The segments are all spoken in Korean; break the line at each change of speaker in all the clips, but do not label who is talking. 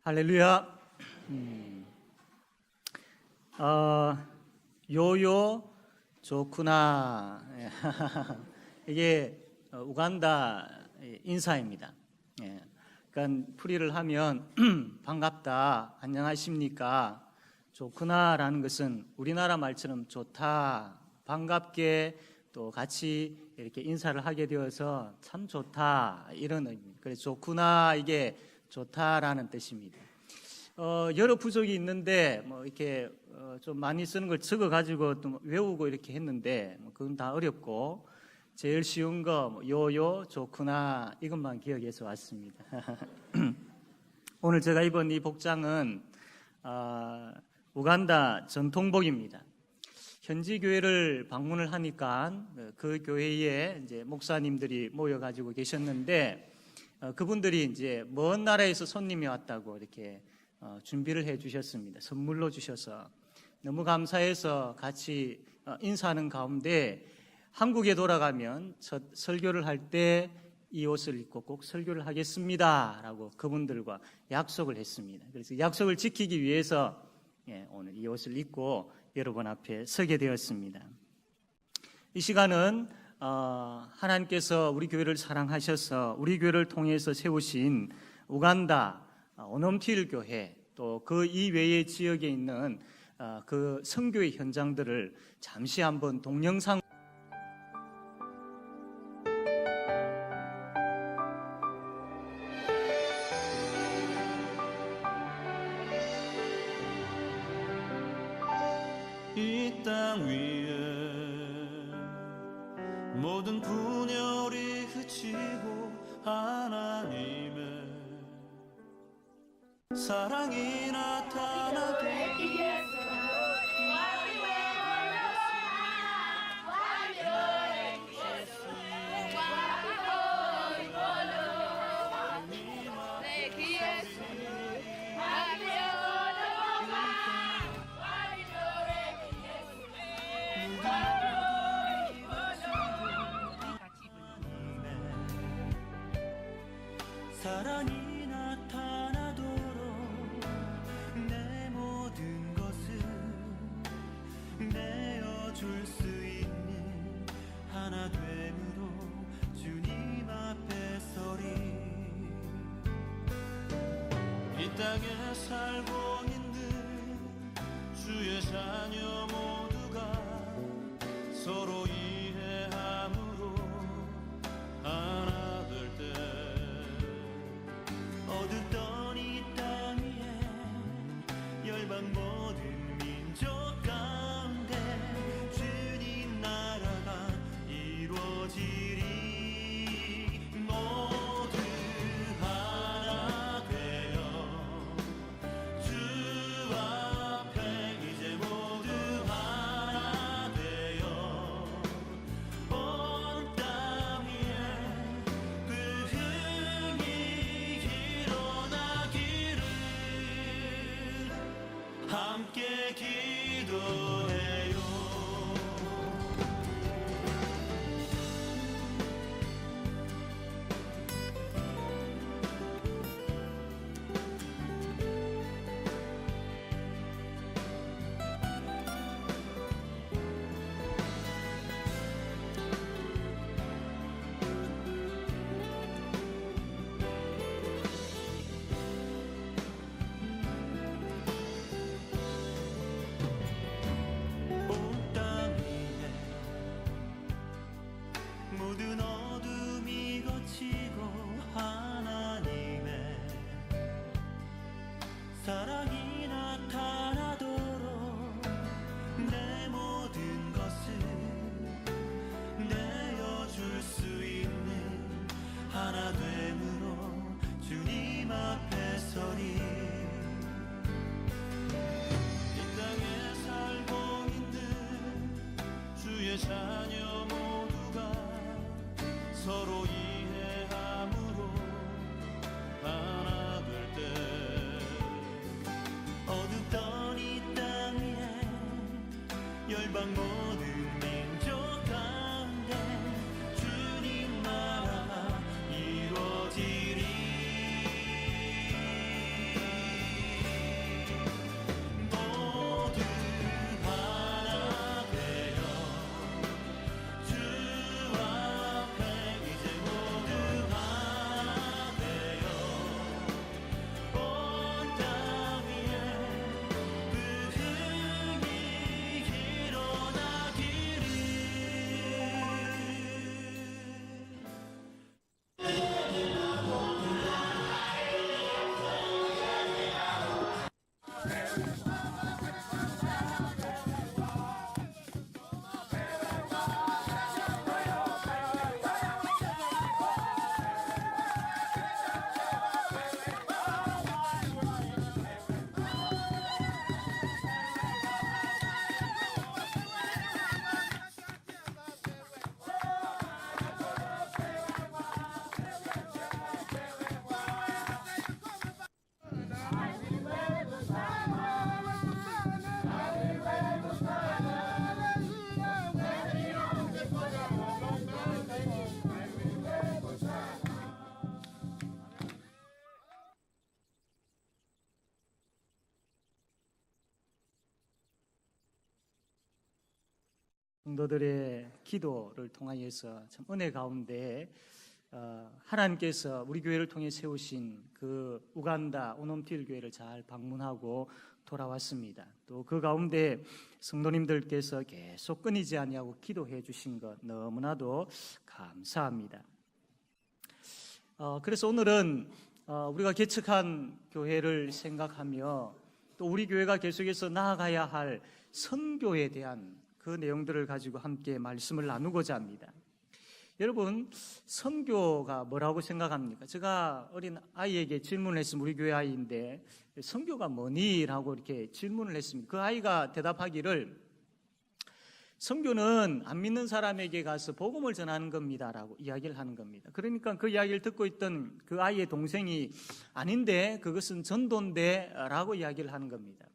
할렐루야. 요요 좋구나. 이게 우간다 인사입니다. 그러니까 풀이를 하면 반갑다, 안녕하십니까, 좋구나라는 것은 우리나라 말처럼 좋다, 반갑게 또 같이 이렇게 인사를 하게 되어서 참 좋다 이런 의미입니다. 그래서 좋구나 이게 좋다라는 뜻입니다. 여러 부족이 있는데 이렇게 좀 많이 쓰는 걸 적어 가지고 또 외우고 이렇게 했는데 그건 다 어렵고 제일 쉬운 거 요요 좋구나 이것만 기억해서 왔습니다. 오늘 제가 입은 이 복장은 우간다 전통복입니다. 현지 교회를 방문을 하니까 그 교회에 이제 목사님들이 모여 가지고 계셨는데 그분들이 이제 먼 나라에서 손님이 왔다고 이렇게 준비를 해 주셨습니다. 선물로 주셔서 너무 감사해서 같이 인사하는 가운데 한국에 돌아가면 첫 설교를 할 때 이 옷을 입고 꼭 설교를 하겠습니다라고 그분들과 약속을 했습니다. 그래서 약속을 지키기 위해서 오늘 이 옷을 입고 여러분 앞에 서게 되었습니다. 이 시간은 하나님께서 우리 교회를 사랑하셔서 우리 교회를 통해서 세우신 우간다 오넘틸 교회 또 그 이외의 지역에 있는 그 선교의 현장들을 잠시 한번 동영상
이 땅 위에 모든 분열이 그치고 하나님의 사랑이 나타나게 사랑이 나타나도록 내 모든 것을 내어줄 수 있는 하나 됨으로 주님 앞에 서리. 이 땅에 살고 있는 주의 자녀 모두가 서로 이해함으로 하나 될 때 어둡던 이 땅 위에 열방 모든 민족 가운데 주님 나라가 이루어지리. 모두 하나 되어 주 앞에 이제 모두 하나 되어 온 땅 위에 그 흥이 일어나기를 함께 기도해요.
성도들의 기도를 통하여서 참 은혜 가운데 하나님께서 우리 교회를 통해 세우신 그 우간다 오놈틸 교회를 잘 방문하고 돌아왔습니다. 또 그 가운데 성도님들께서 계속 끊이지 아니하고 기도해 주신 것 너무나도 감사합니다. 그래서 오늘은 우리가 개척한 교회를 생각하며 또 우리 교회가 계속해서 나아가야 할 선교에 대한 그 내용들을 가지고 함께 말씀을 나누고자 합니다. 여러분, 선교가 뭐라고 생각합니까? 제가 어린 아이에게 질문을 했습니다. 우리 교회 아이인데 선교가 뭐니? 라고 이렇게 질문을 했습니다. 그 아이가 대답하기를 선교는 안 믿는 사람에게 가서 복음을 전하는 겁니다 라고 이야기를 하는 겁니다. 그러니까 그 이야기를 듣고 있던 그 아이의 동생이 아닌데 그것은 전도인데 라고 이야기를 하는 겁니다.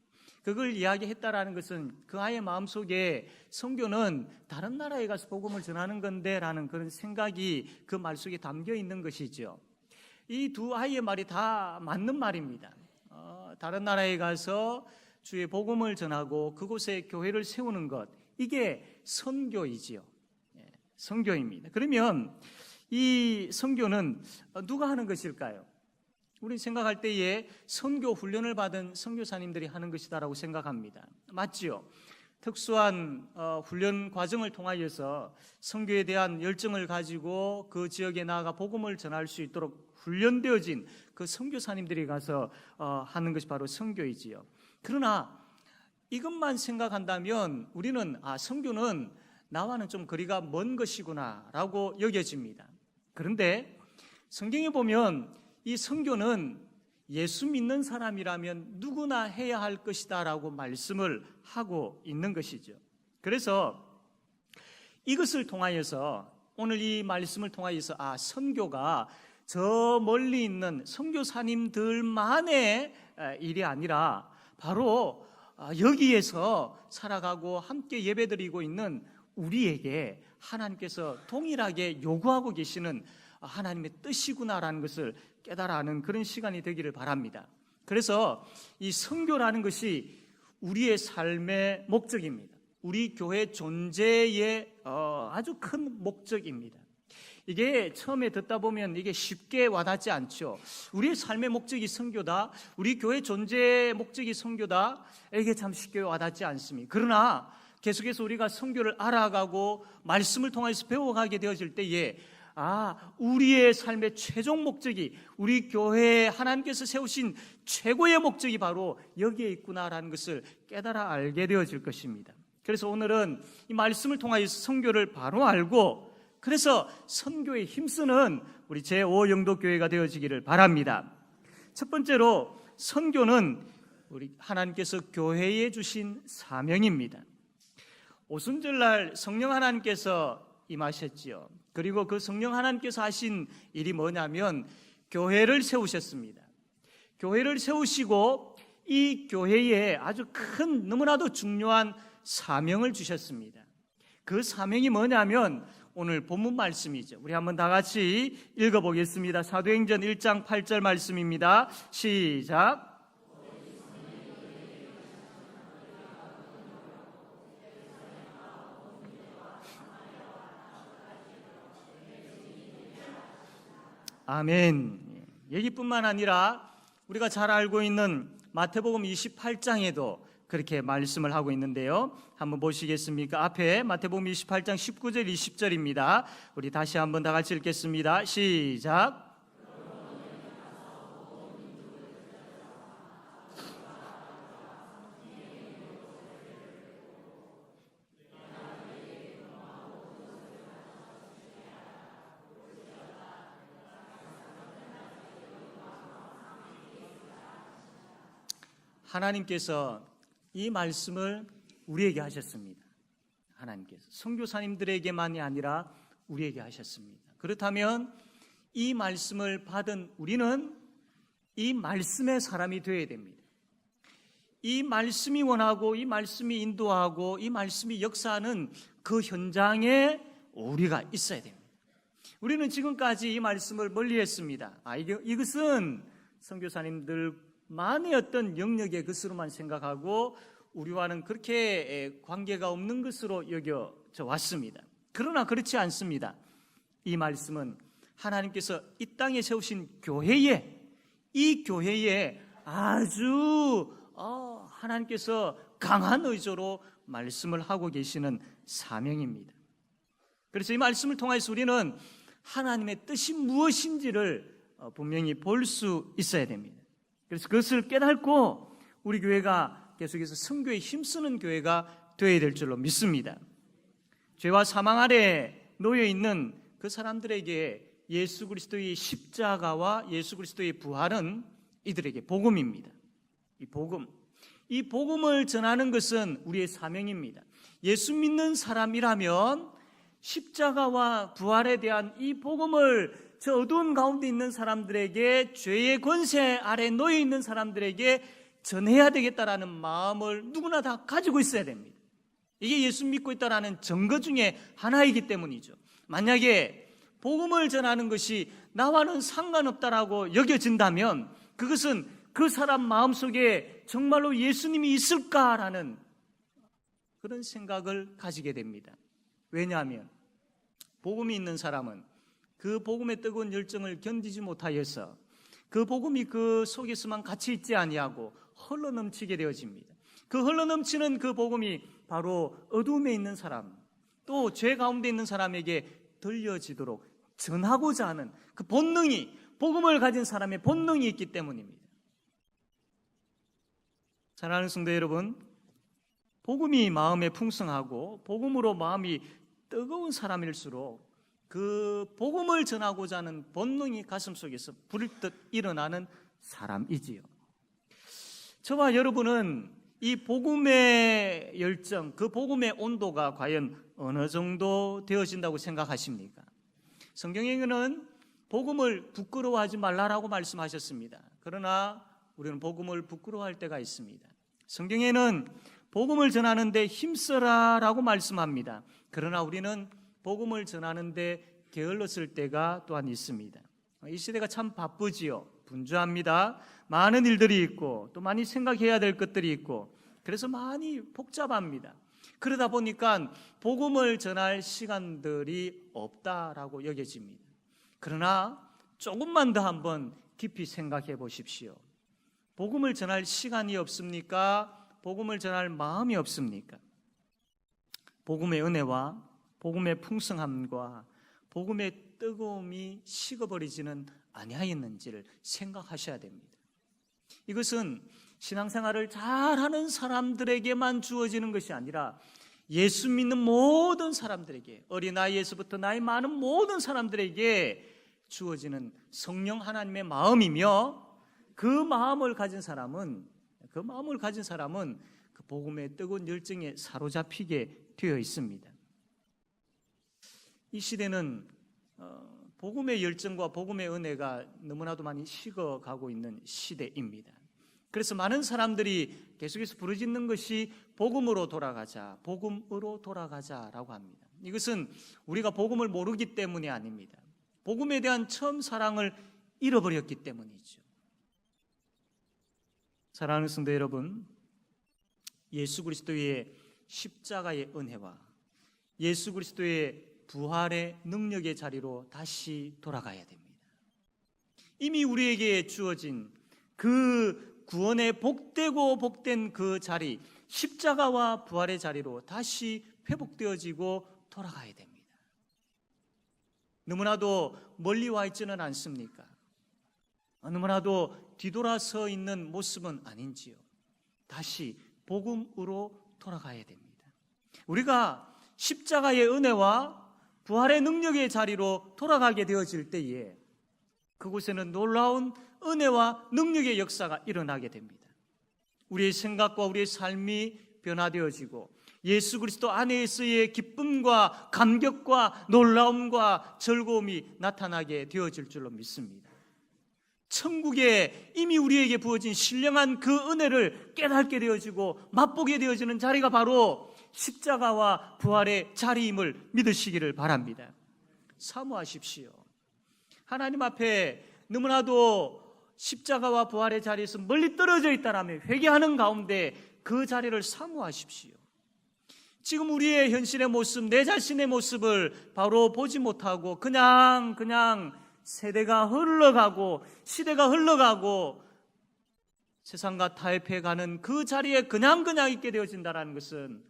그걸 이야기했다라는 것은 그 아이의 마음속에 선교는 다른 나라에 가서 복음을 전하는 건데 라는 그런 생각이 그 말 속에 담겨 있는 것이죠. 이 두 아이의 말이 다 맞는 말입니다. 다른 나라에 가서 주의 복음을 전하고 그곳에 교회를 세우는 것, 이게 선교이지요. 선교입니다. 그러면 이 선교는 누가 하는 것일까요? 우리 생각할 때에 선교 훈련을 받은 선교사님들이 하는 것이다라고 생각합니다. 맞지요? 특수한 훈련 과정을 통하여서 선교에 대한 열정을 가지고 그 지역에 나아가 복음을 전할 수 있도록 훈련되어진 그 선교사님들이 가서 하는 것이 바로 선교이지요. 그러나 이것만 생각한다면 우리는 선교는 나와는 좀 거리가 먼 것이구나라고 여겨집니다. 그런데 성경에 보면 이 선교는 예수 믿는 사람이라면 누구나 해야 할 것이다라고 말씀을 하고 있는 것이죠. 그래서 이것을 통하여서 오늘 이 말씀을 통하여서 선교가 저 멀리 있는 선교사님들만의 일이 아니라 바로 여기에서 살아가고 함께 예배드리고 있는 우리에게 하나님께서 동일하게 요구하고 계시는 하나님의 뜻이구나라는 것을 깨달아 아는 그런 시간이 되기를 바랍니다. 그래서 이 선교라는 것이 우리의 삶의 목적입니다. 우리 교회 존재의 아주 큰 목적입니다. 이게 처음에 듣다 보면 이게 쉽게 와닿지 않죠. 우리의 삶의 목적이 선교다, 우리 교회 존재의 목적이 선교다, 이게 참 쉽게 와닿지 않습니다. 그러나 계속해서 우리가 선교를 알아가고 말씀을 통해서 배워가게 되어질 때에 우리의 삶의 최종 목적이, 우리 교회에 하나님께서 세우신 최고의 목적이 바로 여기에 있구나라는 것을 깨달아 알게 되어질 것입니다. 그래서 오늘은 이 말씀을 통하여서 선교를 바로 알고, 그래서 선교에 힘쓰는 우리 제5영도교회가 되어지기를 바랍니다. 첫 번째로 선교는 우리 하나님께서 교회에 주신 사명입니다. 오순절날 성령 하나님께서 임하셨지요. 그리고 그 성령 하나님께서 하신 일이 뭐냐면 교회를 세우셨습니다. 교회를 세우시고 이 교회에 아주 큰, 너무나도 중요한 사명을 주셨습니다. 그 사명이 뭐냐면 오늘 본문 말씀이죠. 우리 한번 다 같이 읽어보겠습니다. 사도행전 1장 8절 말씀입니다. 시작. 아멘. 여기뿐만 아니라 우리가 잘 알고 있는 마태복음 28장에도 그렇게 말씀을 하고 있는데요. 한번 보시겠습니까? 앞에 마태복음 28장 19절 20절입니다. 우리 다시 한번 다 같이 읽겠습니다. 시작. 하나님께서 이 말씀을 우리에게 하셨습니다. 하나님께서 선교사님들에게만이 아니라 우리에게 하셨습니다. 그렇다면 이 말씀을 받은 우리는 이 말씀의 사람이 되어야 됩니다. 이 말씀이 원하고, 이 말씀이 인도하고, 이 말씀이 역사하는 그 현장에 우리가 있어야 됩니다. 우리는 지금까지 이 말씀을 멀리했습니다. 이것은 선교사님들만의 어떤 영역의 것으로만 생각하고 우리와는 그렇게 관계가 없는 것으로 여겨 왔습니다. 그러나 그렇지 않습니다. 이 말씀은 하나님께서 이 땅에 세우신 이 교회에 아주 하나님께서 강한 의조로 말씀을 하고 계시는 사명입니다. 그래서 이 말씀을 통해서 우리는 하나님의 뜻이 무엇인지를 분명히 볼 수 있어야 됩니다. 그래서 그것을 깨닫고 우리 교회가 계속해서 선교에 힘쓰는 교회가 되어야 될 줄로 믿습니다. 죄와 사망 아래 놓여 있는 그 사람들에게 예수 그리스도의 십자가와 예수 그리스도의 부활은 이들에게 복음입니다. 이 복음을 전하는 것은 우리의 사명입니다. 예수 믿는 사람이라면 십자가와 부활에 대한 이 복음을 저 어두운 가운데 있는 사람들에게, 죄의 권세 아래 놓여 있는 사람들에게 전해야 되겠다라는 마음을 누구나 다 가지고 있어야 됩니다. 이게 예수 믿고 있다라는 증거 중에 하나이기 때문이죠. 만약에 복음을 전하는 것이 나와는 상관없다라고 여겨진다면 그것은 그 사람 마음속에 정말로 예수님이 있을까라는 그런 생각을 가지게 됩니다. 왜냐하면 복음이 있는 사람은 그 복음의 뜨거운 열정을 견디지 못하여서 그 복음이 그 속에서만 갇혀 있지 아니하고 흘러넘치게 되어집니다. 그 흘러넘치는 그 복음이 바로 어둠에 있는 사람, 또 죄 가운데 있는 사람에게 들려지도록 전하고자 하는 그 본능이, 복음을 가진 사람의 본능이 있기 때문입니다. 사랑하는 성도 여러분, 복음이 마음에 풍성하고 복음으로 마음이 뜨거운 사람일수록 그 복음을 전하고자 하는 본능이 가슴속에서 불뜻 일어나는 사람이지요. 저와 여러분은 이 복음의 열정, 그 복음의 온도가 과연 어느 정도 되어진다고 생각하십니까? 성경에는 복음을 부끄러워하지 말라라고 말씀하셨습니다. 그러나 우리는 복음을 부끄러워할 때가 있습니다. 성경에는 복음을 전하는데 힘써라라고 말씀합니다. 그러나 우리는 복음을 전하는데 게을렀을 때가 또한 있습니다. 이 시대가 참 바쁘지요. 분주합니다. 많은 일들이 있고 또 많이 생각해야 될 것들이 있고 그래서 많이 복잡합니다. 그러다 보니까 복음을 전할 시간들이 없다라고 여겨집니다. 그러나 조금만 더 한번 깊이 생각해 보십시오. 복음을 전할 시간이 없습니까? 복음을 전할 마음이 없습니까? 복음의 은혜와 복음의 풍성함과 복음의 뜨거움이 식어버리지는 아니하였는지를 생각하셔야 됩니다. 이것은 신앙생활을 잘하는 사람들에게만 주어지는 것이 아니라 예수 믿는 모든 사람들에게, 어린아이에서부터 나이 많은 모든 사람들에게 주어지는 성령 하나님의 마음이며 그 마음을 가진 사람은 그 복음의 뜨거운 열정에 사로잡히게 되어 있습니다. 이 시대는 복음의 열정과 복음의 은혜가 너무나도 많이 식어가고 있는 시대입니다. 그래서 많은 사람들이 계속해서 부르짖는 것이 복음으로 돌아가자, 복음으로 돌아가자라고 합니다. 이것은 우리가 복음을 모르기 때문이 아닙니다. 복음에 대한 처음 사랑을 잃어버렸기 때문이죠. 사랑하는 성도 여러분, 예수 그리스도의 십자가의 은혜와 예수 그리스도의 부활의 능력의 자리로 다시 돌아가야 됩니다. 이미 우리에게 주어진 그 구원의 복되고 복된 그 자리, 십자가와 부활의 자리로 다시 회복되어지고 돌아가야 됩니다. 너무나도 멀리 와 있지는 않습니까? 너무나도 뒤돌아서 있는 모습은 아닌지요. 다시 복음으로 돌아가야 됩니다. 우리가 십자가의 은혜와 부활의 능력의 자리로 돌아가게 되어질 때에 그곳에는 놀라운 은혜와 능력의 역사가 일어나게 됩니다. 우리의 생각과 우리의 삶이 변화되어지고 예수 그리스도 안에서의 기쁨과 감격과 놀라움과 즐거움이 나타나게 되어질 줄로 믿습니다. 천국에 이미 우리에게 부어진 신령한 그 은혜를 깨닫게 되어지고 맛보게 되어지는 자리가 바로 십자가와 부활의 자리임을 믿으시기를 바랍니다. 사모하십시오. 하나님 앞에 너무나도 십자가와 부활의 자리에서 멀리 떨어져 있다라면 회개하는 가운데 그 자리를 사모하십시오. 지금 우리의 현실의 모습, 내 자신의 모습을 바로 보지 못하고 그냥 세대가 흘러가고 시대가 흘러가고 세상과 타협해가는 그 자리에 그냥 있게 되어진다는 것은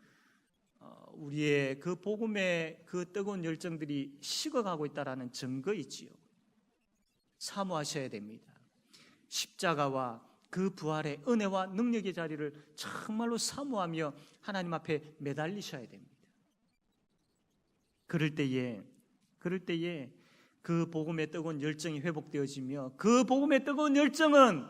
우리의 그 복음의 그 뜨거운 열정들이 식어가고 있다는 증거이지요. 사모하셔야 됩니다. 십자가와 그 부활의 은혜와 능력의 자리를 정말로 사모하며 하나님 앞에 매달리셔야 됩니다. 그럴 때에 그 복음의 뜨거운 열정이 회복되어지며 그 복음의 뜨거운 열정은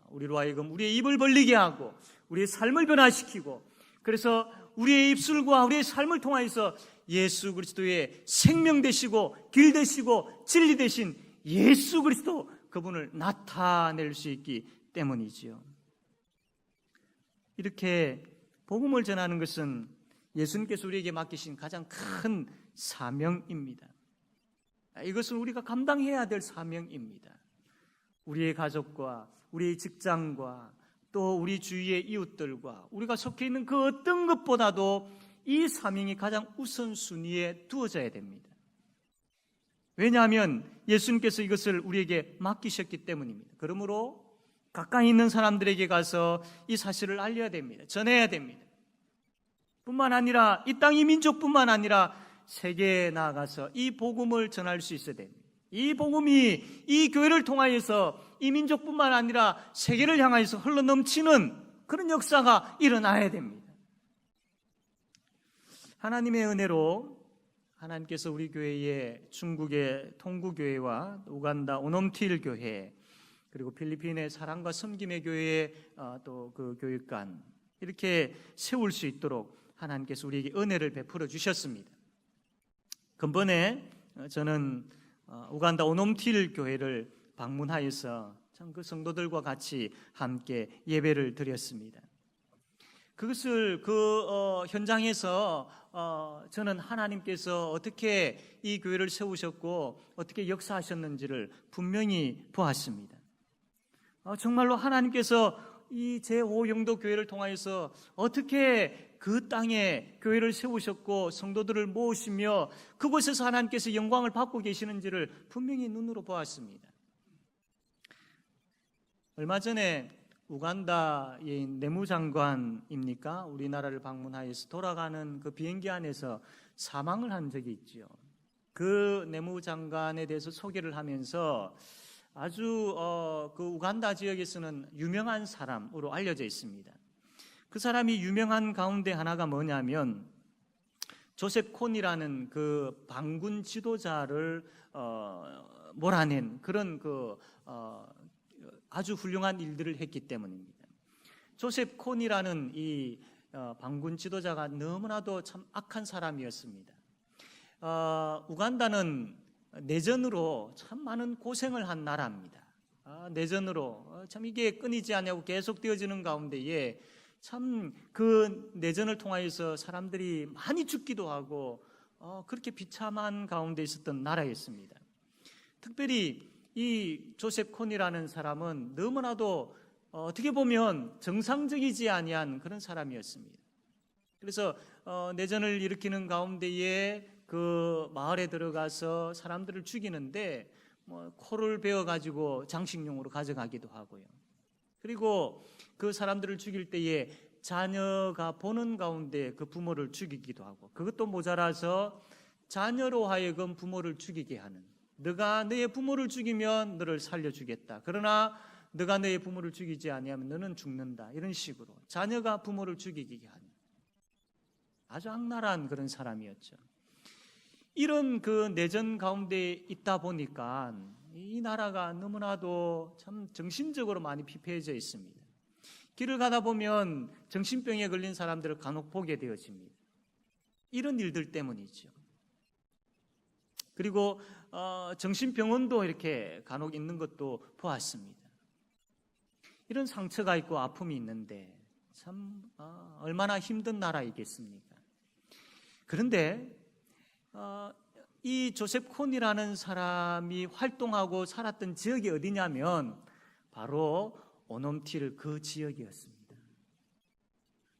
우리로 하여금 우리의 입을 벌리게 하고 우리의 삶을 변화시키고, 그래서 우리의 입술과 우리의 삶을 통하여서 예수 그리스도의 생명 되시고 길 되시고 진리 되신 예수 그리스도 그분을 나타낼 수 있기 때문이지요. 이렇게 복음을 전하는 것은 예수님께서 우리에게 맡기신 가장 큰 사명입니다. 이것은 우리가 감당해야 될 사명입니다. 우리의 가족과 우리의 직장과 또 우리 주위의 이웃들과 우리가 속해 있는 그 어떤 것보다도 이 사명이 가장 우선순위에 두어져야 됩니다. 왜냐하면 예수님께서 이것을 우리에게 맡기셨기 때문입니다. 그러므로 가까이 있는 사람들에게 가서 이 사실을 알려야 됩니다. 전해야 됩니다. 뿐만 아니라 이 땅 이 민족뿐만 아니라 세계에 나아가서 이 복음을 전할 수 있어야 됩니다. 이 복음이 이 교회를 통하여서 이 민족뿐만 아니라 세계를 향하여서 흘러넘치는 그런 역사가 일어나야 됩니다. 하나님의 은혜로 하나님께서 우리 교회에 중국의 통구교회와 우간다 오놈틸 교회, 그리고 필리핀의 사랑과 섬김의 교회, 또 그 교육관 이렇게 세울 수 있도록 하나님께서 우리에게 은혜를 베풀어 주셨습니다. 근본에 저는 우간다 오놈틸 교회를 방문하여서 참 그 성도들과 같이 함께 예배를 드렸습니다. 그것을 현장에서 저는 하나님께서 어떻게 이 교회를 세우셨고 어떻게 역사하셨는지를 분명히 보았습니다. 정말로 하나님께서 이 제5영도 교회를 통하여서 어떻게 그 땅에 교회를 세우셨고 성도들을 모으시며 그곳에서 하나님께서 영광을 받고 계시는지를 분명히 눈으로 보았습니다. 얼마 전에 우간다의 내무장관입니까? 우리나라를 방문하여서 돌아가는 그 비행기 안에서 사망을 한 적이 있죠. 그 내무장관에 대해서 소개를 하면서 아주 그 우간다 지역에서는 유명한 사람으로 알려져 있습니다. 그 사람이 유명한 가운데 하나가 뭐냐면 조셉 콘이라는 그 반군 지도자를 몰아낸 그런 아주 훌륭한 일들을 했기 때문입니다. 조셉 콘이라는 이 반군 지도자가 너무나도 참 악한 사람이었습니다. 우간다는 내전으로 참 많은 고생을 한 나라입니다. 내전으로 참 이게 끊이지 않냐고 계속 되어지는 가운데에 참 그 내전을 통하여서 사람들이 많이 죽기도 하고 그렇게 비참한 가운데 있었던 나라였습니다. 특별히 이 조셉 콘이라는 사람은 너무나도 어떻게 보면 정상적이지 아니한 그런 사람이었습니다. 그래서 내전을 일으키는 가운데에 그 마을에 들어가서 사람들을 죽이는데 코를 베어가지고 장식용으로 가져가기도 하고요. 그리고 그 사람들을 죽일 때에 자녀가 보는 가운데 그 부모를 죽이기도 하고, 그것도 모자라서 자녀로 하여금 부모를 죽이게 하는, 너가 너의 부모를 죽이면 너를 살려주겠다, 그러나 너가 너의 부모를 죽이지 아니하면 너는 죽는다, 이런 식으로 자녀가 부모를 죽이게 하는 아주 악랄한 그런 사람이었죠. 이런 그 내전 가운데 있다 보니까 이 나라가 너무나도 참 정신적으로 많이 피폐해져 있습니다. 길을 가다 보면 정신병에 걸린 사람들을 간혹 보게 되어집니다. 이런 일들 때문이죠. 그리고 정신병원도 이렇게 간혹 있는 것도 보았습니다. 이런 상처가 있고 아픔이 있는데 참 얼마나 힘든 나라이겠습니까? 그런데 이 조셉 콘이라는 사람이 활동하고 살았던 지역이 어디냐면 바로 오놈틸 그 지역이었습니다.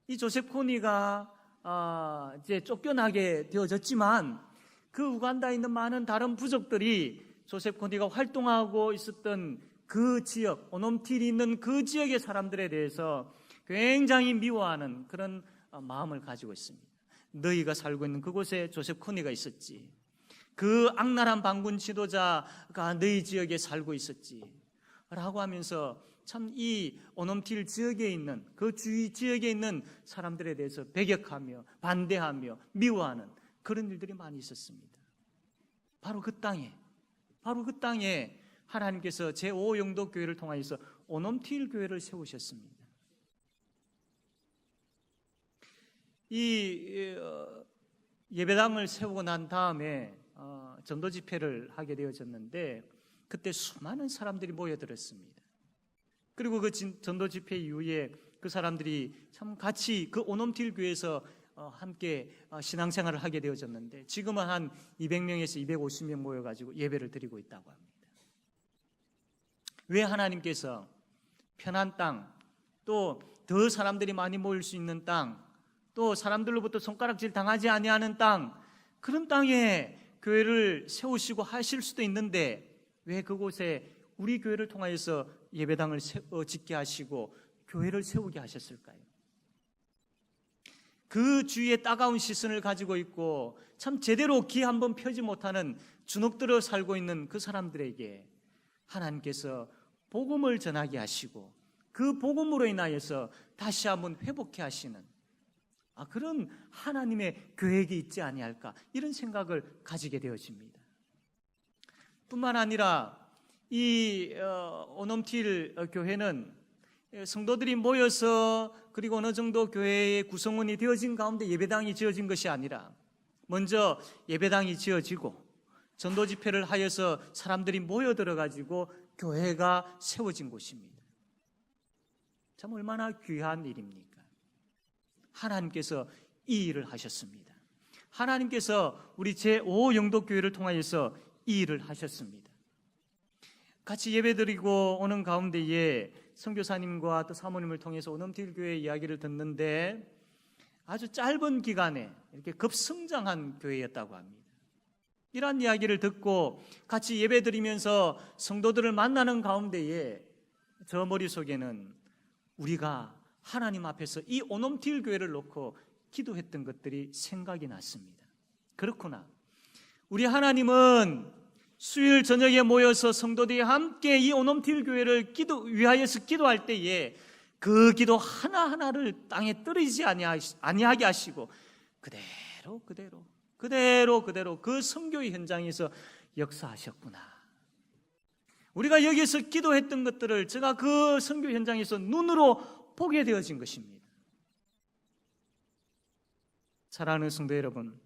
이 조셉 콘이가 이제 쫓겨나게 되어졌지만 그 우간다에 있는 많은 다른 부족들이 조셉 코니가 활동하고 있었던 그 지역, 오놈틸이 있는 그 지역의 사람들에 대해서 굉장히 미워하는 그런 마음을 가지고 있습니다. 너희가 살고 있는 그곳에 조셉 코니가 있었지. 그 악랄한 반군 지도자가 너희 지역에 살고 있었지. 라고 하면서 참 이 오놈틸 지역에 있는 그 주위 지역에 있는 사람들에 대해서 배격하며 반대하며 미워하는 그런 일들이 많이 있었습니다. 바로 그 땅에 하나님께서 제5영도 교회를 통하여서 오놈틸 교회를 세우셨습니다. 이 예배당을 세우고 난 다음에 전도 집회를 하게 되어졌는데 그때 수많은 사람들이 모여들었습니다. 그리고 그 전도 집회 이후에 그 사람들이 참 같이 그 오놈틸 교회에서 함께 신앙생활을 하게 되어졌는데 지금은 한 200명에서 250명 모여가지고 예배를 드리고 있다고 합니다. 왜 하나님께서 편한 땅, 또 더 사람들이 많이 모일 수 있는 땅, 또 사람들로부터 손가락질 당하지 아니하는 땅, 그런 땅에 교회를 세우시고 하실 수도 있는데 왜 그곳에 우리 교회를 통하여서 예배당을 짓게 하시고 교회를 세우게 하셨을까요? 그 주위에 따가운 시선을 가지고 있고 참 제대로 기 한번 펴지 못하는 주눅들어 살고 있는 그 사람들에게 하나님께서 복음을 전하게 하시고 그 복음으로 인하여서 다시 한번 회복해 하시는 그런 하나님의 계획이 있지 아니할까, 이런 생각을 가지게 되어집니다. 뿐만 아니라 이 오놈틸 교회는 성도들이 모여서 그리고 어느 정도 교회의 구성원이 되어진 가운데 예배당이 지어진 것이 아니라 먼저 예배당이 지어지고 전도 집회를 하여서 사람들이 모여들어 가지고 교회가 세워진 곳입니다. 참 얼마나 귀한 일입니까? 하나님께서 이 일을 하셨습니다. 하나님께서 우리 제5영도교회를 통하여서 이 일을 하셨습니다. 같이 예배드리고 오는 가운데에 선교사님과 또 사모님을 통해서 오놈틸 교회 이야기를 듣는데 아주 짧은 기간에 이렇게 급성장한 교회였다고 합니다. 이러한 이야기를 듣고 같이 예배드리면서 성도들을 만나는 가운데에 저 머릿속에는 우리가 하나님 앞에서 이 오놈틸 교회를 놓고 기도했던 것들이 생각이 났습니다. 그렇구나. 우리 하나님은 수요일 저녁에 모여서 성도들이 함께 이 오놈틸 교회를 위하여서 기도할 때에 그 기도 하나하나를 땅에 떨어지지 아니하게 하시고 그대로 그 선교의 현장에서 역사하셨구나. 우리가 여기서 기도했던 것들을 제가 그 선교 현장에서 눈으로 보게 되어진 것입니다. 사랑하는 성도 여러분,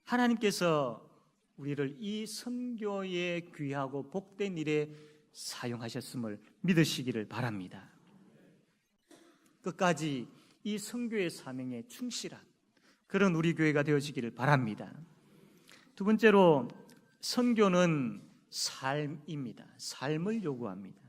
하나님께서 우리를 이 선교의 귀하고 복된 일에 사용하셨음을 믿으시기를 바랍니다. 끝까지 이 선교의 사명에 충실한 그런 우리 교회가 되어지기를 바랍니다. 두 번째로, 선교는 삶입니다. 삶을 요구합니다.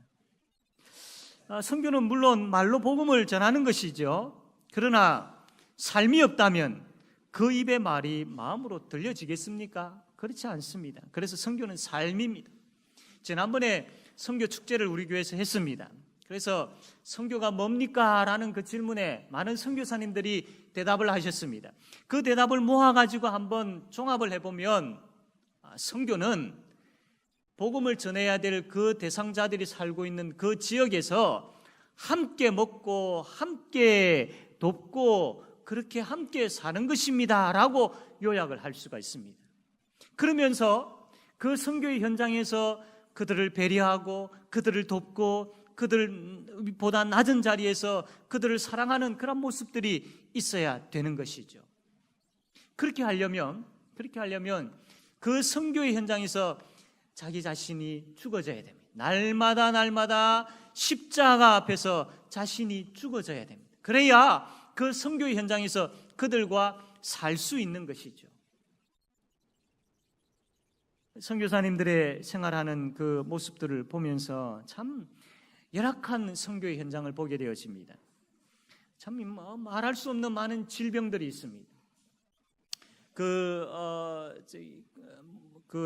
선교는 물론 말로 복음을 전하는 것이죠. 그러나 삶이 없다면 그 입의 말이 마음으로 들려지겠습니까? 그렇지 않습니다. 그래서 선교는 삶입니다. 지난번에 선교 축제를 우리 교회에서 했습니다. 그래서 선교가 뭡니까? 라는 그 질문에 많은 선교사님들이 대답을 하셨습니다. 그 대답을 모아가지고 한번 종합을 해보면 선교는 복음을 전해야 될 그 대상자들이 살고 있는 그 지역에서 함께 먹고 함께 돕고 그렇게 함께 사는 것입니다 라고 요약을 할 수가 있습니다. 그러면서 그 선교의 현장에서 그들을 배려하고 그들을 돕고 그들보다 낮은 자리에서 그들을 사랑하는 그런 모습들이 있어야 되는 것이죠. 그렇게 하려면 그 선교의 현장에서 자기 자신이 죽어져야 됩니다. 날마다 십자가 앞에서 자신이 죽어져야 됩니다. 그래야 그 선교의 현장에서 그들과 살 수 있는 것이죠. 선교사님들의 생활하는 그 모습들을 보면서 참 열악한 선교의 현장을 보게 되어집니다. 참 말할 수 없는 많은 질병들이 있습니다. 그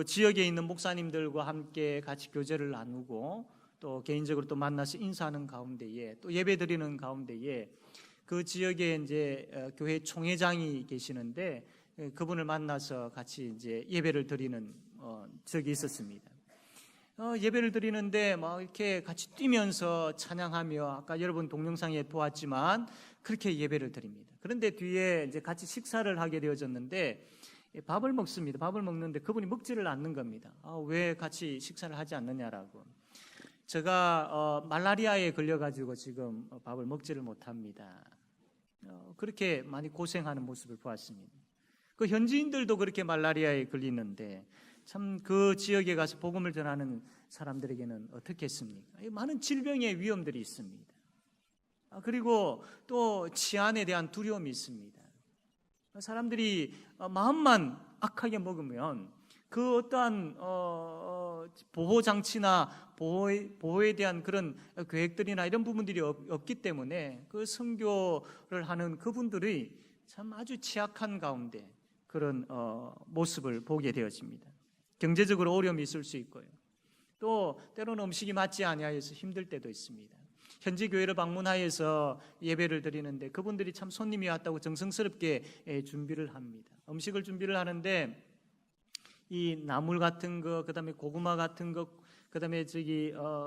지역에 있는 목사님들과 함께 같이 교제를 나누고 또 개인적으로 또 만나서 인사하는 가운데에 또 예배드리는 가운데에 그 지역에 이제 교회 총회장이 계시는데 그분을 만나서 같이 이제 예배를 드리는 적이 있었습니다. 예배를 드리는데 막 이렇게 같이 뛰면서 찬양하며 아까 여러분 동영상에 보았지만 그렇게 예배를 드립니다. 그런데 뒤에 이제 같이 식사를 하게 되어졌는데 밥을 먹습니다. 밥을 먹는데 그분이 먹지를 않는 겁니다. 왜 같이 식사를 하지 않느냐라고. 제가 말라리아에 걸려가지고 지금 밥을 먹지를 못합니다. 그렇게 많이 고생하는 모습을 보았습니다. 그 현지인들도 그렇게 말라리아에 걸리는데 참 그 지역에 가서 복음을 전하는 사람들에게는 어떻겠습니까? 많은 질병의 위험들이 있습니다. 그리고 또 치안에 대한 두려움이 있습니다. 사람들이 마음만 악하게 먹으면 그 어떠한 보호장치나 보호에 대한 그런 계획들이나 이런 부분들이 없기 때문에 그 선교를 하는 그분들이 참 아주 취약한 가운데 그런 모습을 보게 되어집니다. 경제적으로 어려움이 있을 수 있고요. 또 때로는 음식이 맞지 아니하여서 힘들 때도 있습니다. 현지 교회를 방문하여서 예배를 드리는데 그분들이 참 손님이 왔다고 정성스럽게 준비를 합니다. 음식을 준비를 하는데 이 나물 같은 거, 그다음에 고구마 같은 거, 그다음에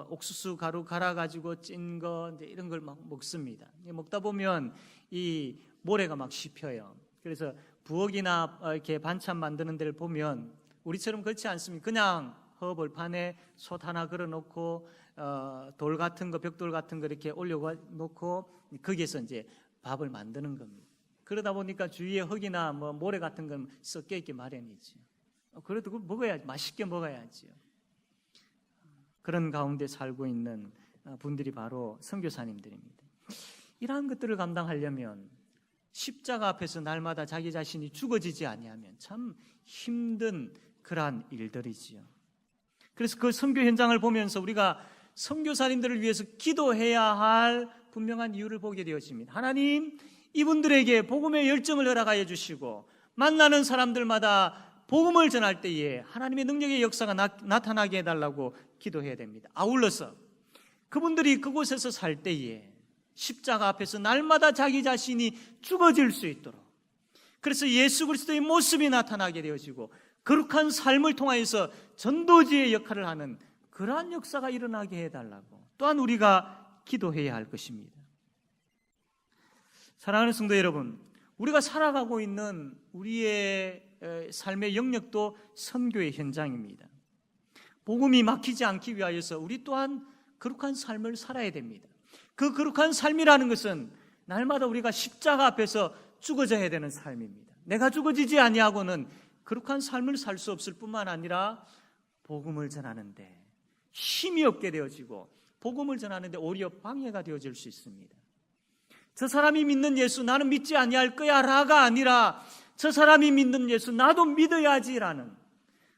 옥수수 가루 갈아 가지고 찐 거 이런 걸 막 먹습니다. 먹다 보면 이 모래가 막 씹혀요. 그래서 부엌이나 이렇게 반찬 만드는 데를 보면 우리처럼 그렇지 않습니다. 그냥 허벌판에 솥 하나 걸어놓고 돌 같은 거, 벽돌 같은 거 이렇게 올려놓고 거기에서 이제 밥을 만드는 겁니다. 그러다 보니까 주위에 흙이나 뭐 모래 같은 건 섞여 있기 마련이죠. 그래도 그걸 먹어야지, 맛있게 먹어야지요. 그런 가운데 살고 있는 분들이 바로 선교사님들입니다. 이러한 것들을 감당하려면 십자가 앞에서 날마다 자기 자신이 죽어지지 아니하면 참 힘든 그러한 일들이지요. 그래서 그 선교 현장을 보면서 우리가 선교사님들을 위해서 기도해야 할 분명한 이유를 보게 되어집니다. 하나님, 이분들에게 복음의 열정을 허락하여 주시고 만나는 사람들마다 복음을 전할 때에 하나님의 능력의 역사가 나타나게 해달라고 기도해야 됩니다. 아울러서 그분들이 그곳에서 살 때에 십자가 앞에서 날마다 자기 자신이 죽어질 수 있도록, 그래서 예수 그리스도의 모습이 나타나게 되어지고 거룩한 삶을 통하여서 전도지의 역할을 하는 그러한 역사가 일어나게 해달라고 또한 우리가 기도해야 할 것입니다. 사랑하는 성도 여러분, 우리가 살아가고 있는 우리의 삶의 영역도 선교의 현장입니다. 복음이 막히지 않기 위하여서 우리 또한 거룩한 삶을 살아야 됩니다. 그 거룩한 삶이라는 것은 날마다 우리가 십자가 앞에서 죽어져야 되는 삶입니다. 내가 죽어지지 아니하고는 거룩한 삶을 살 수 없을 뿐만 아니라 복음을 전하는데 힘이 없게 되어지고 복음을 전하는데 오히려 방해가 되어질 수 있습니다. 저 사람이 믿는 예수 나는 믿지 아니할 거야 라가 아니라 저 사람이 믿는 예수 나도 믿어야지라는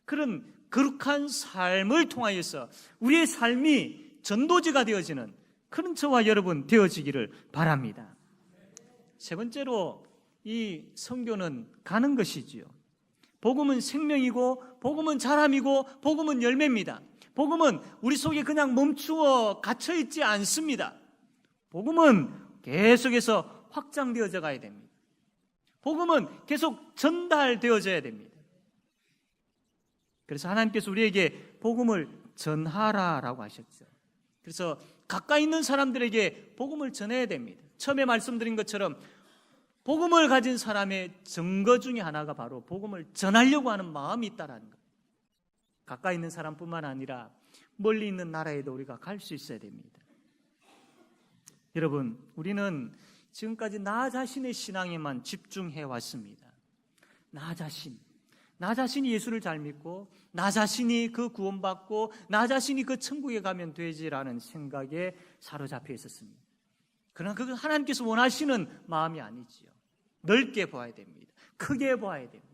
그런 거룩한 삶을 통하여서 우리의 삶이 전도지가 되어지는 그런 저와 여러분 되어지기를 바랍니다. 세 번째로 이 선교는 가는 것이지요. 복음은 생명이고 복음은 자람이고 복음은 열매입니다. 복음은 우리 속에 그냥 멈추어 갇혀 있지 않습니다. 복음은 계속해서 확장되어져 가야 됩니다. 복음은 계속 전달되어져야 됩니다. 그래서 하나님께서 우리에게 복음을 전하라라고 하셨죠. 그래서 가까이 있는 사람들에게 복음을 전해야 됩니다. 처음에 말씀드린 것처럼 복음을 가진 사람의 증거 중에 하나가 바로 복음을 전하려고 하는 마음이 있다라는 것. 가까이 있는 사람뿐만 아니라 멀리 있는 나라에도 우리가 갈 수 있어야 됩니다. 여러분, 우리는 지금까지 나 자신의 신앙에만 집중해 왔습니다. 나 자신이 예수를 잘 믿고 나 자신이 그 구원받고 나 자신이 그 천국에 가면 되지라는 생각에 사로잡혀 있었습니다. 그러나 그건 하나님께서 원하시는 마음이 아니지요. 넓게 봐야 됩니다. 크게 봐야 됩니다.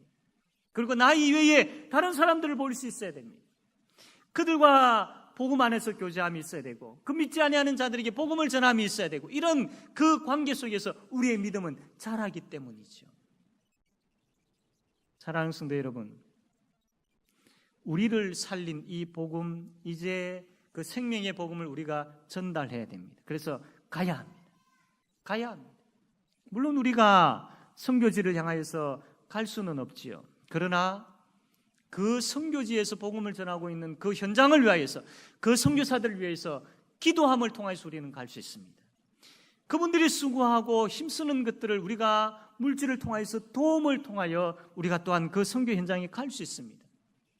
그리고 나 이외에 다른 사람들을 볼 수 있어야 됩니다. 그들과 복음 안에서 교제함이 있어야 되고 그 믿지 아니하는 자들에게 복음을 전함이 있어야 되고 이런 그 관계 속에서 우리의 믿음은 자라기 때문이죠. 사랑하는 성도 여러분, 우리를 살린 이 복음, 이제 그 생명의 복음을 우리가 전달해야 됩니다. 그래서 가야 합니다. 가야 합니다. 물론 우리가 선교지를 향하여서 갈 수는 없지요. 그러나 그 선교지에서 복음을 전하고 있는 그 현장을 위하여서, 그 선교사들을 위해서 기도함을 통해서 우리는 갈 수 있습니다. 그분들이 수고하고 힘쓰는 것들을 우리가 물질을 통해서 도움을 통하여 우리가 또한 그 선교 현장에 갈 수 있습니다.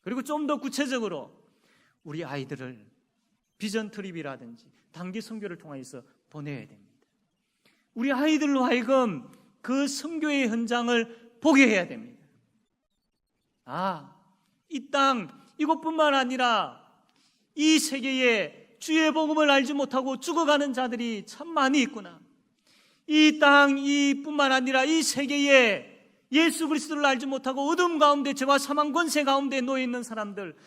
그리고 좀 더 구체적으로 우리 아이들을 비전 트립이라든지 단기 선교를 통해서 보내야 됩니다. 우리 아이들로 하여금 그 선교의 현장을 보게 해야 됩니다. 이 땅 이것뿐만 아니라 이 세계에 주의 복음을 알지 못하고 죽어가는 자들이 참 많이 있구나. 이 땅 이뿐만 아니라 이 세계에 예수 그리스도를 알지 못하고 어둠 가운데 죄와 사망 권세 가운데 놓여 있는 사람들,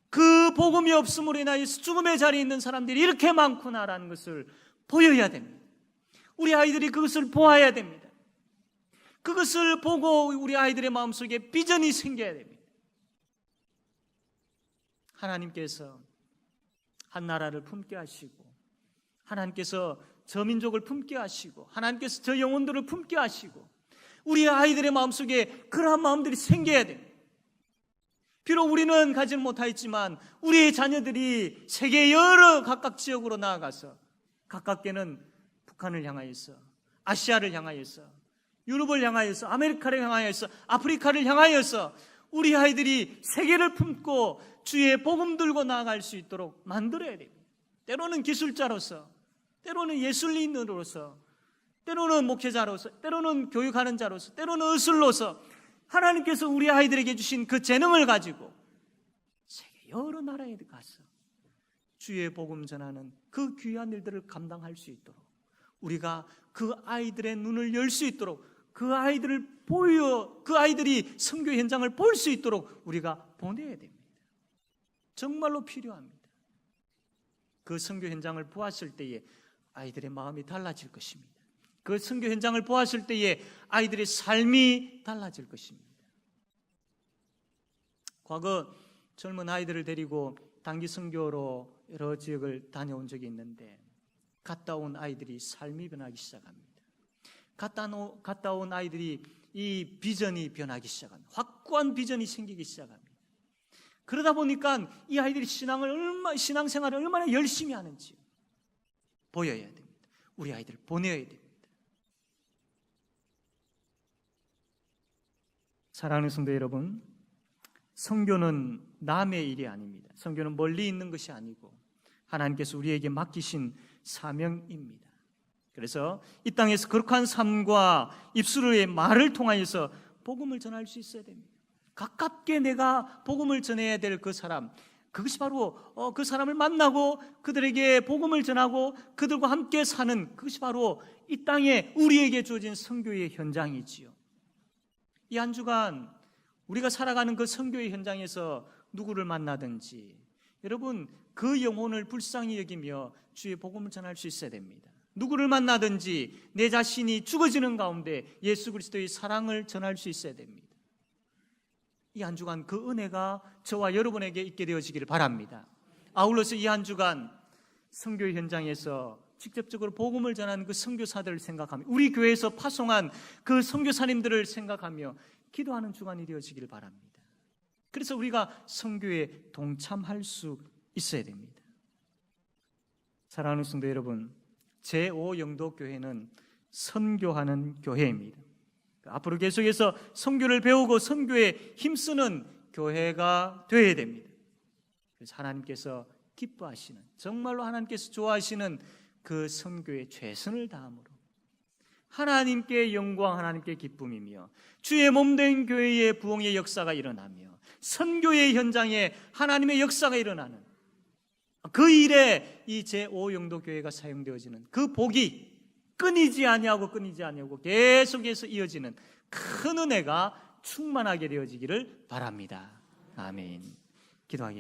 그 복음이 없음으로 인하여서 죽음의 자리에 있는 사람들이 이렇게 많구나라는 것을 보여야 됩니다. 우리 아이들이 그것을 보아야 됩니다. 그것을 보고 우리 아이들의 마음속에 비전이 생겨야 됩니다. 하나님께서 한 나라를 품게 하시고, 하나님께서 저 민족을 품게 하시고, 하나님께서 저 영혼들을 품게 하시고, 우리 아이들의 마음속에 그러한 마음들이 생겨야 됩니다. 비록 우리는 가지는 못하였지만 우리의 자녀들이 세계 여러 각각 지역으로 나아가서, 가깝게는 북한을 향하여서, 아시아를 향하여서, 유럽을 향하여서, 아메리카를 향하여서, 아프리카를 향하여서 우리 아이들이 세계를 품고 주의 복음 들고 나아갈 수 있도록 만들어야 됩니다. 때로는 기술자로서, 때로는 예술인으로서, 때로는 목회자로서, 때로는 교육하는 자로서, 때로는 의술로서 하나님께서 우리 아이들에게 주신 그 재능을 가지고 세계 여러 나라에 가서 주의 복음 전하는 그 귀한 일들을 감당할 수 있도록, 우리가 그 아이들의 눈을 열 수 있도록, 그 아이들이 선교 현장을 볼 수 있도록 우리가 보내야 됩니다. 정말로 필요합니다. 그 선교 현장을 보았을 때에 아이들의 마음이 달라질 것입니다. 그 선교 현장을 보았을 때에 아이들의 삶이 달라질 것입니다. 과거 젊은 아이들을 데리고 단기 선교로 여러 지역을 다녀온 적이 있는데, 갔다 온 아이들이 삶이 변하기 시작합니다. 갔다 온 아이들이 이 비전이 변하기 시작합니다. 확고한 비전이 생기기 시작합니다. 그러다 보니까 이 아이들이 신앙생활을 얼마나 열심히 하는지 보여야 됩니다. 우리 아이들을 보내야 됩니다. 사랑하는 성도 여러분, 선교는 남의 일이 아닙니다. 선교는 멀리 있는 것이 아니고 하나님께서 우리에게 맡기신 사명입니다. 그래서 이 땅에서 거룩한 삶과 입술의 말을 통하여서 복음을 전할 수 있어야 됩니다. 가깝게 내가 복음을 전해야 될 그 사람, 그것이 바로 그 사람을 만나고 그들에게 복음을 전하고 그들과 함께 사는, 그것이 바로 이 땅에 우리에게 주어진 선교의 현장이지요. 이 한 주간 우리가 살아가는 그 선교의 현장에서 누구를 만나든지 여러분 그 영혼을 불쌍히 여기며 주의 복음을 전할 수 있어야 됩니다. 누구를 만나든지 내 자신이 죽어지는 가운데 예수 그리스도의 사랑을 전할 수 있어야 됩니다. 이 한 주간 그 은혜가 저와 여러분에게 있게 되어지기를 바랍니다. 아울러서 이 한 주간 선교의 현장에서 직접적으로 복음을 전하는 그 선교사들을 생각하며, 우리 교회에서 파송한 그 선교사님들을 생각하며 기도하는 주간이 되어지기를 바랍니다. 그래서 우리가 선교에 동참할 수 있어야 됩니다. 사랑하는 성도 여러분, 제5영도교회는 선교하는 교회입니다. 앞으로 계속해서 선교를 배우고 선교에 힘쓰는 교회가 되어야 됩니다. 그래서 하나님께서 기뻐하시는, 정말로 하나님께서 좋아하시는 그 선교에 최선을 다함으로 하나님께 영광, 하나님께 기쁨이며 주의 몸된 교회의 부흥의 역사가 일어나며 선교의 현장에 하나님의 역사가 일어나는 그 일에 이 제5영도교회가 사용되어지는 그 복이 끊이지 아니하고 계속해서 이어지는 큰 은혜가 충만하게 되어지기를 바랍니다. 아멘. 기도하겠습니다.